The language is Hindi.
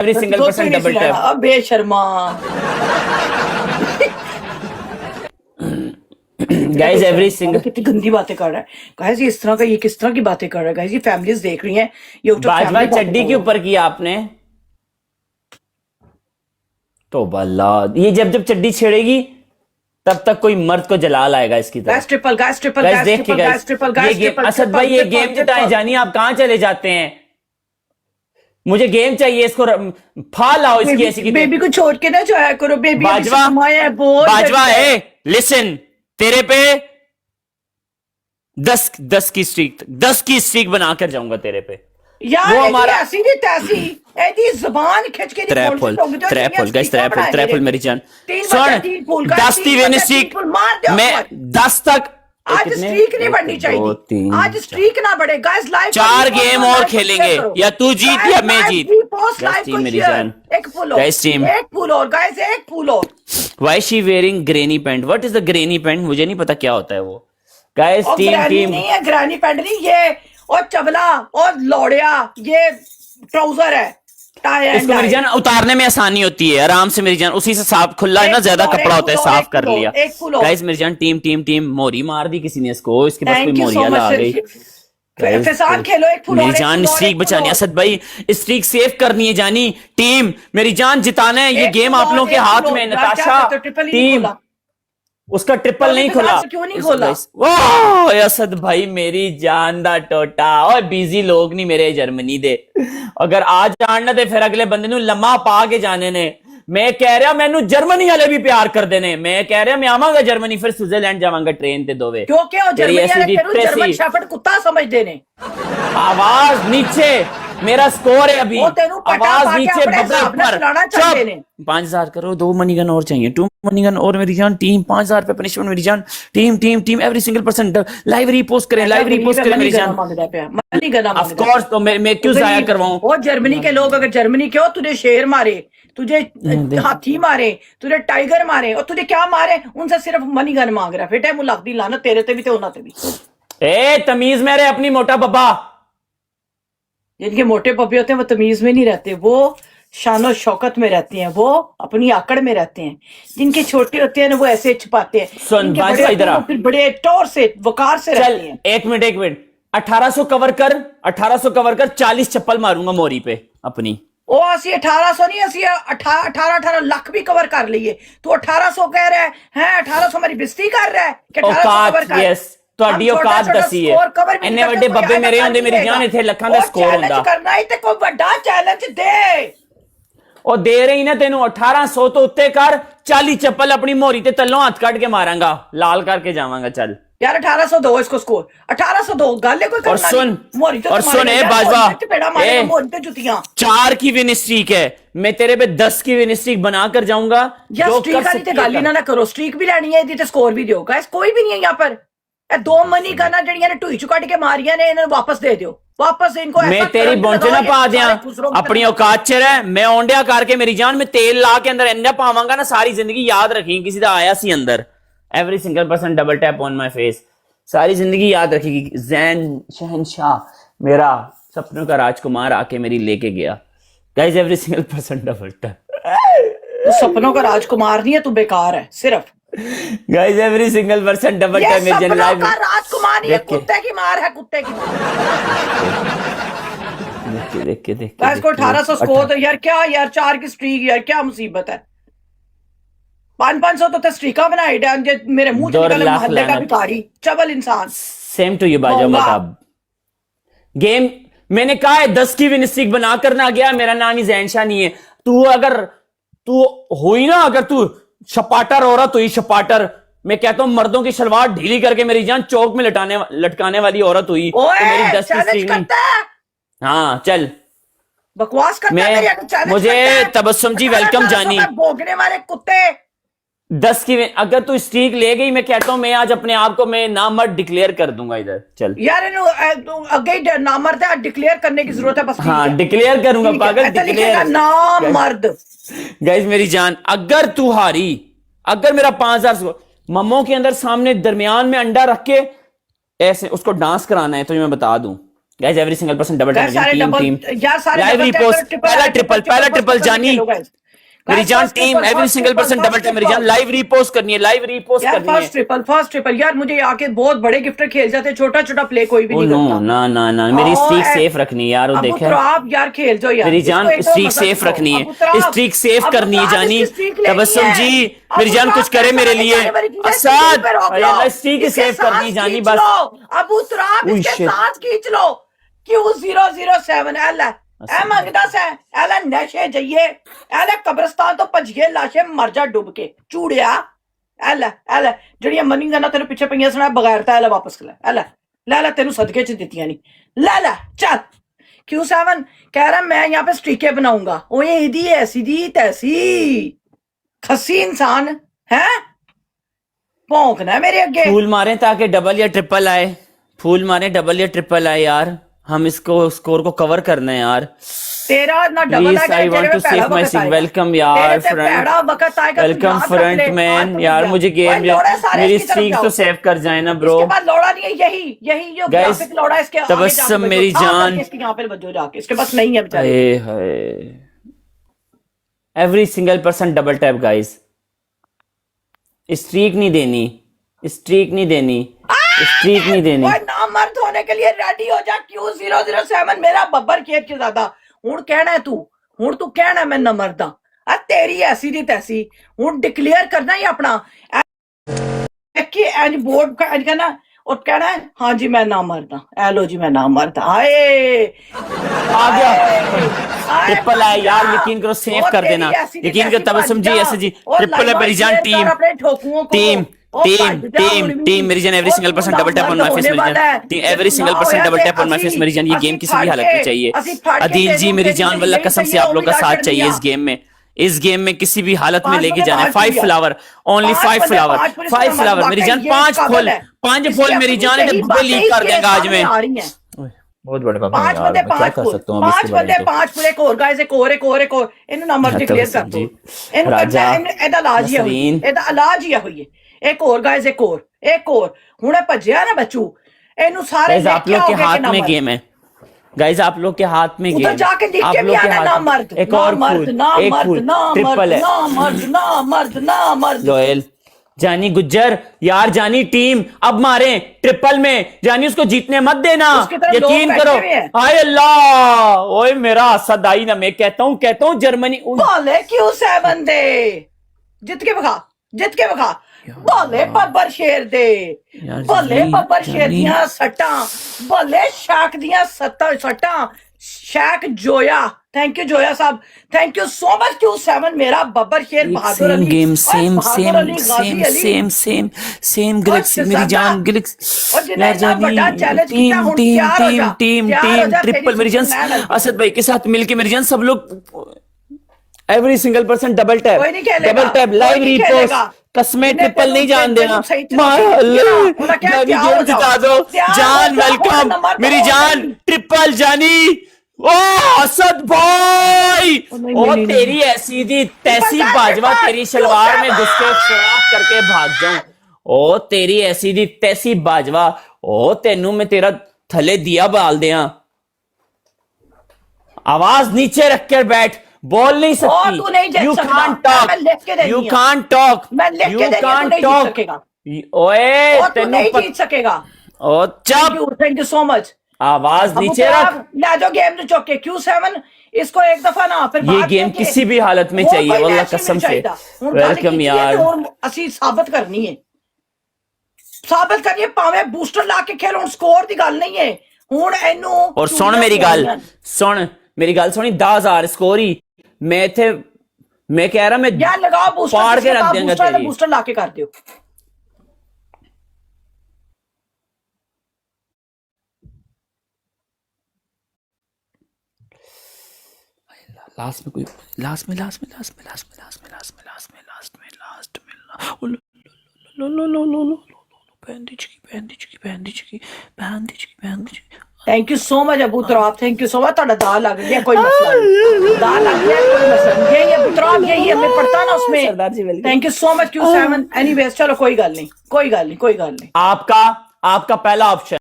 Every single person double tap. अब बेशर्मा गाइस एवरी सिंगल। कितनी गंदी बातें कर रहा है गाइस, ये इस तरह का, ये किस तरह की बातें कर रहा है गाइस, ये फैमिलीज देख रही हैं, ये बाजवा चड्डी के ऊपर किया आपने तो बल्ला, ये जब जब चड्डी छेड़ेगी तब तक कोई मर्द को जलाल आएगा इसकी तरफ। Triple guys, triple guys guys, देख के guys, triple guys, triple. Asad भाई ये गेम जिताए जानी, आप कहां चले जाते हैं? मुझे गेम चाहिए, इसको फाल आओ इसकी ऐसी की। बेबी को छोड़ के ना जाया करो, बेबी बाजवा, बाजवा है लिसन, तेरे पे 10 की स्ट्रीक बनाकर जाऊंगा तेरे पे यार। वो हमारा ऐसी नहीं तैसी, ऐसी जुबान खिंच के ट्रैपल गाइस, ट्रैपल मेरी जान सुन, 10 की विन स्ट्रीक मैं 10 तक। आज स्ट्रीक नहीं बढ़नी चाहिए, आज स्ट्रीक ना बढ़े गाइस। लाइव 4 गेम और खेलेंगे, या तू जीत या मैं जीत। टीम मेरी जान, एक फुल गाइस टीम, एक फुल और गाइस, एक फुल और। Why she wearing granny pant? What is the granny pant? मुझे नहीं पता क्या होता है वो। गाइस टीम नहीं है, ग्रानी पैंट नहीं ये, और चबला और लौड़िया, ये ट्राउजर है। इसको मेरी जान उतारने में आसानी होती है, आराम से मेरी जान, उसी से साफ, खुला है ना, ज्यादा कपड़ा होता है, साफ कर लिया। गाइस मेरी जान टीम मोरी मार दी किसी ने इसको, इसके पास कोई मोरिया आ गई। खेलो एक फुल, मेरी जान स्ट्रीक बचानी, असद भाई स्ट्रीक सेव करनी है जानी। टीम मेरी जान जिताना है ये गेम आप लोगों के हाथ में। नताशा टीम, उसका ट्रिपल नहीं खुला, क्यों नहीं खोला? वाह असद भाई मेरी जान दा टोटा, और बिजी लोग नहीं मेरे जर्मनी दे, अगर आज जानना दे फिर अगले बंदे लम्मा पा के जाने ने। मैं कह रहा मैनू जर्मनी वाले भी प्यार कर देने, मैं कह रहा मैं आवांगा जर्मनी, फिर स्विट्जरलैंड जावांगा ट्रेन ते दोवे। क्यों जर्मन शेफर्ड कुत्ता समझ देने। आवाज नीचे, मेरा स्कोर है अभी, आवाज नीचे बबल ऊपर। 5000 करो, 2 मनीगन और चाहिए, 2 मनीगन और मेरी जान। टीम 5000 पे पनिशमेंट मेरी जान। Team every single person live repost करें, लाइव रीपोस्ट करें मेरी जान। ऑफ कोर्स, तो मैं क्यों जाया करवाऊं? वो जर्मनी के लोग, अगर जर्मनी के हो, तुझे शेर मारे, तुझे हाथी मारे, तुझे टाइगर मारे, और तुझे क्या मारे, उनसे सिर्फ मनी गन मांग रहा है। बेटे मुलाकती लाना तेरे ते भी ते उन्हां ते भी। ए तमीज मेरे अपनी मोटा बब्बा। जिनके मोटे पपे होते हैं वो तमीज में नहीं रहते, वो शानो शौकत में रहते हैं, वो अपनी आकड़ में रहते हैं। जिनके छोटे होते हैं ना वो ऐसे छुपाते हैं, सुन फिर बड़े टौर से वकार से रहते हैं। एक मिनट 1800 कवर कर 40 चप्पल मारूंगा मोरी पे अपनी। ओ असी 1800 नहीं, असी 18 लाख भी कवर कर लिए। तू 1800 कह रहा है 1800 हमारी बेइज्जती कर रहा है कि 1800 कवर कर। यस ਤੁਹਾਡੀ ਔਕਾਤ ਦੱਸੀ ਹੈ, ਇੰਨੇ ਵੱਡੇ ਬੱਬੇ ਮੇਰੇ ਹੁੰਦੇ ਮੇਰੀ ਜਾਨ, ਇੱਥੇ ਲੱਖਾਂ ਦਾ ਸਕੋਰ ਹੁੰਦਾ। ਕਰਨਾ ਹੀ ਤੇ ਕੋਈ ਵੱਡਾ ਚੈਲੰਜ ਦੇ, ਉਹ ਦੇ ਰਹੀ ਨਾ ਤੈਨੂੰ। 1800 ਤੋਂ ਉੱਤੇ ਕਰ, 40 ਚੱਪਲ ਆਪਣੀ ਮੋਰੀ ਤੇ ਤੱਲੋਂ ਹੱਥ ਕੱਢ ਕੇ ਮਾਰਾਂਗਾ, ਲਾਲ ਕਰਕੇ ਜਾਵਾਂਗਾ। ਚੱਲ यार 1800 दो इसको स्कोर, 1800 दो गाले कोई करना। और सुन ए बाजवा, 4 की विन स्ट्रीक है, मैं तेरे पे 10 की विन स्ट्रीक बनाकर जाऊंगा। गाली ना करो, स्ट्रीक भी लेनी है, स्कोर भी दो। कोई भी नहीं है यहाँ पर। 2 मनी करना जड़ियां ने ढूई चुकट के मारिया ने, इन्हें वापस दे दो, वापस इनको। मैं तेरी बौंचे ना पा दिया, अपनी औकात च रह। मैं ओंडिया करके मेरी जान, मैं तेल ला के अंदर इन्ना पावांगा ना, सारी जिंदगी याद रखेगी किसी का आया सी अंदर। Every single person double tap on my face, सारी जिंदगी याद रखेगी। जैन शहनशाह, मेरा सपनों का राजकुमार आके मेरी लेके गया। Guys every single person double tap. तू सपनों का राजकुमार नहीं है, तू बेकार है सिर्फ। Guys every single person double tap में जन लाइव का राजकुमार नहीं है, कुत्ते की मार है, कुत्ते की मार। देख के गाइस को 1800 स्कोर तो यार क्या, यार 4 की स्ट्रीक, यार क्या मुसीबत है। 500 तो स्ट्रीका बनाई डाल मेरे मुंह से निकले, मोहल्ले का भिखारी चबल इंसान। सेम टू यू बाजा मताब। गेम मैंने कहा है 10 की विन स्ट्रीक बना कर ना गया, मेरा नाम ही जैन शाह नहीं है। तू हुई ना, अगर तू शपाटर हो रहा तो ही शपाटर। मैं कहता हूं मर्दों की शलवार ढीली करके मेरी जान चौक में लटकाने वाली औरत हुई तो मेरी 10 की स्ट्रीक नहीं। हाँ चल बकवास करता है, मुझे तबस्सुम जी वेलकम जानी। भोगने वाले कुत्ते 10 की अगर तू स्ट्रीक ले गई, मैं कहता हूं मैं आज अपने आप को मैं नामर्द डिक्लेयर कर दूंगा इधर। चल यार अगे नामर्द है, डिक्लेयर करने की जरूरत है बस। हाँ डिक्लेयर करूंगा पागल, डिक्लेयर नामर्द। गाइस मेरी जान, अगर तू हारी, अगर मेरा 5000 मम्मो के अंदर सामने दरमियान में अंडा रख के ऐसे उसको डांस कराना है, तो मैं बता दूं guys every single person double यार सारे टीम डबल, टीम यार सारे लाइव डबल रिपोस्ट, पहला ट्रिपल जानी मेरी जान team, every single person double tap मेरी जान, लाइव रीपोस्ट करनी है, लाइव रीपोस्ट यार करनी है। फर्स्ट ट्रिपल यार, मुझे आके बहुत बड़े गिफ्टर खेल जाते, छोटा छोटा प्ले कोई भी ओ नहीं नो करता। ना ना ना, मेरी स्ट्रीक सेफ रखनी है यार, वो अबू देखे तो आप यार खेल जाओ यार, मेरी जान, इसको एक दो स्ट्रीक मजा सेफ दिखाओ। रखनी है, अबू तराब, स्ट्रीक सेफ अबू करनी है तराब जानी। इसकी स्ट्रीक लेनी तबस्सुम है। जी अबू मेरी जान तराब कुछ करे मेरे लिए, जाने वाली चीजें असाद स्ट्रीक पे रोक लो। यार स्ट्रीक इसके सेफ करनी है सांस जानी खींच बस। लो। अबू तराब ओह, इसके shit। सांस खींच लो। Q007 एल है, ए मंगदस है, एल नशे जाइए, एल कब्रिस्तान तो भजिए लाशे मर जा डुब के चूड़िया। एल जड़ियां मनी गना तेरे पीछे पईयां सुना बगैर ता एल वापस कर ले ले तेनू सदके च दित्तियां नहीं, ले चल। Q7 कह रहा मैं यहाँ पे स्ट्रीके बनाऊंगा, ओए इदी ऐसी दी तैसी खसी इंसान है, भौंकना है मेरे अगे। फूल मारें ताकि डबल या ट्रिपल आए, फूल मारें डबल या ट्रिपल आए यार, हम इसको स्कोर को कवर करना है यार। तेरा ना double please I want to save my sick, welcome यार फ्रेंड, वेलकम फ्रंट मैन यार, मुझे गेम मेरी स्ट्रीक तो सेव कर जाए ना ब्रो। इसके बाद लौड़ा नहीं है, यही जो Guys, ग्राफिक लौड़ा इसके आगे तबस्सुम जाके मेरी बजो, जान। इसके यहाँ पे बजो जाके, इसके पास नहीं है बेचारे। Hi hi, every single person double tap guys, streak नहीं देनी, स्ट्रीक नहीं देनी, स्ट्रीक नहीं देनी। ओए नामर्द होने के लिए रेडी हो जा। Q007 मेरा बब्बर खेत के ज्यादा हुण कहना है तू, हुण तू कहना मैं नमरदा आ तेरी ऐसी दी तैसी, हुण डिक्लेयर करना ही अपना कि एज बोर्ड का एज कहना और कहना है हाँ जी मैं नामर्दा, एलो जी मैं नामर्दा। आए आ गया ट्रिपल है यार, यकीन करो सेव कर देना, यकीन करो तबस्सुम जी ऐसे जी, ट्रिपल है मेरी जान team team team team team मेरी जान, every single person double tap on my face मेरी जान team, every single person double tap on my face मेरी जान। ये गेम किसी भी हालत में चाहिए अदील जी मेरी जान, वल्लाह कसम से आप लोग का साथ चाहिए इस गेम में, इस गेम में किसी भी हालत में लेके जाना है। 5 फ्लावर ओनली, 5 फ्लावर, 5 फ्लावर मेरी जान, 5 फुल मेरी जान, इधर बुबे लीक कर देंगे आज में। बहुत बड़े पापा पांच बंदे, क्या कर सकता हूं, 5 बंदे 5 फुल, एक और गाइस, एक और इन्हों नंबर डिक्लेयर कर दो, इन्हों राजा एदा इलाज ही है, एदा इलाज ही है। एक और गाइस, एक और हुणे भज्जिया ना बच्चू, इन्हों सारे गाइस आप लोग के हाथ में गेम है, गाइस आप लोग के हाथ में गेम, उधर जाके देख के भी आना, ना मर्द एक और फुल, एक फुल ट्रिपल है, ना मर्द जोएल जानी गुज्जर यार, जानी टीम अब मारे ट्रिपल में, जानी उसको जीतने मत देना, यकीन करो। हाय अल्लाह, ओए मेरा असद आई ना, मैं कहता हूँ जर्मनी बोले Q7 दे, जीत के बखा बोले बब्बर शेर दे, बोले बब्बर शेर दियां सट्टां, बोले शाक दियां सट्टां, शैक जोया, थैंक यू जोया साहब, thank you so much Q7 मेरा Babbar Sher Bahadur Ali, game same Galaxy मेरी जान, गैलेक्सी यार जानी टीम ट्रिपल मेरी जान, असद भाई के साथ मिलके मेरी जान सब लोग every single person double tap live repost, कसमें ट्रिपल नहीं जान देना, जानी जोर जिता दो जान, वेलकम मेरी जान ट्रिपल जानी। ओ असद भाई, ओ तेरी ऐसी दी तैसी बाजवा, तेरी शलवार में घुस के सुराख करके भाग जाऊं, ओ तेरी ऐसी दी तैसी बाजवा, ओ तेनू मैं तेरा थले दिया बाल दिया, आवाज नीचे रख कर बैठ, बोल नहीं सकती, you can't talk, you can't talk, you can't talk, ओए तेनू नहीं जीत सकेगा, ओ चुप, थैंक यू सो मच, आवाज नीचे रख, ले जाओ गेम तो चौके। Q7 इसको एक दफा ना, फिर ये गेम किसी भी हालत में चाहिए वल्लाह कसम से, वेलकम यार, असि साबित करनी है, साबित करिए, पावे बूस्टर ला के खेलो, स्कोर दी गल नहीं है हुन एनू। और सुन मेरी गल सुनी, 10,000 स्कोर ही मैं थे, मैं कह रहा मैं यार लगाओ बूस्टर, फाड़ के रख देंगे तेरी, बूस्टर ला के कर दियो। लास्ट में thank you so much Abu Turab, thank you so much, ਤੁਹਾਡਾ दाल लग गया, कोई मसला नहीं, दाल लग गया कोई मसला नहीं, यही अबू तराब, यही है, मैं पढ़ता ना उसमें। Thank you so much Q7, anyways चलो कोई गल नहीं, आपका पहला ऑप्शन